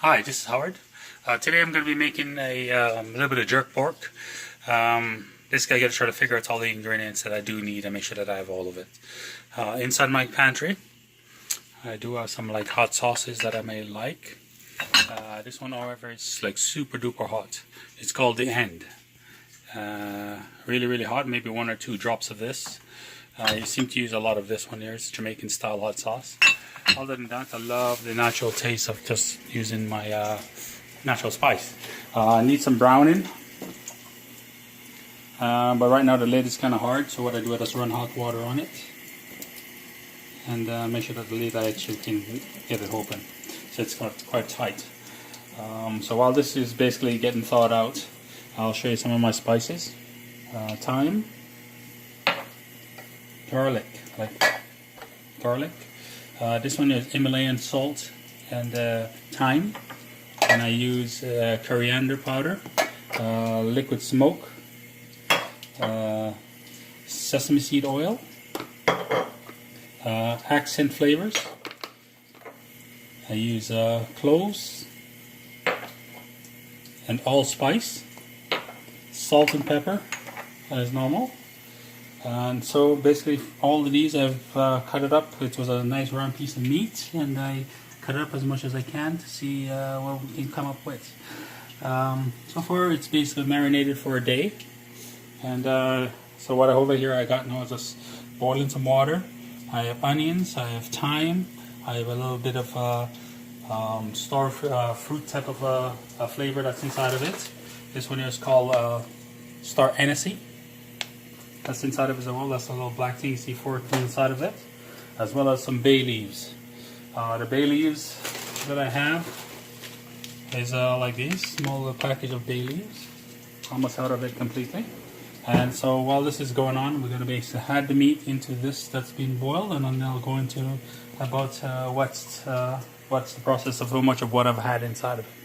Hi, this is Howard. Today I'm going to be making a little bit of jerk pork. Basically, I got to try to figure out all the ingredients that I do need and make sure that I have all of it. Inside my pantry, I do have some like hot sauces that I may like. This one, however, is like super duper hot. It's called The End. Really, really hot. Maybe 1 or 2 drops of this. You seem to use a lot of this one here. It's Jamaican style hot sauce. Other than that, I love the natural taste of just using my natural spice. I need some browning, but right now the lid is kind of hard, so what I do is just run hot water on it and make sure that the lid actually can get it open, so it's quite tight. So while this is basically getting thawed out, I'll show you some of my spices. Thyme, garlic, this one is Himalayan salt and thyme, and I use coriander powder, liquid smoke, sesame seed oil, accent flavors. I use cloves and allspice, salt and pepper as normal. And so basically all of these I've cut it up. It was a nice round piece of meat, and I cut it up as much as I can to see what we can come up with. So far it's basically marinated for a day, and so what I over here I got now is just boiling some water. I have onions, I have thyme, I have a little bit of star fruit type of flavor that's inside of it. This one here is called star anise. That's inside of it as well. That's a little black thing you see forked inside of it, as well as some bay leaves. The bay leaves that I have is like these, small little package of bay leaves. Almost out of it completely. And so while this is going on, we're going to basically add the meat into this that's been boiled, and then I'll go into about what's the process of how much of what I've had inside of it.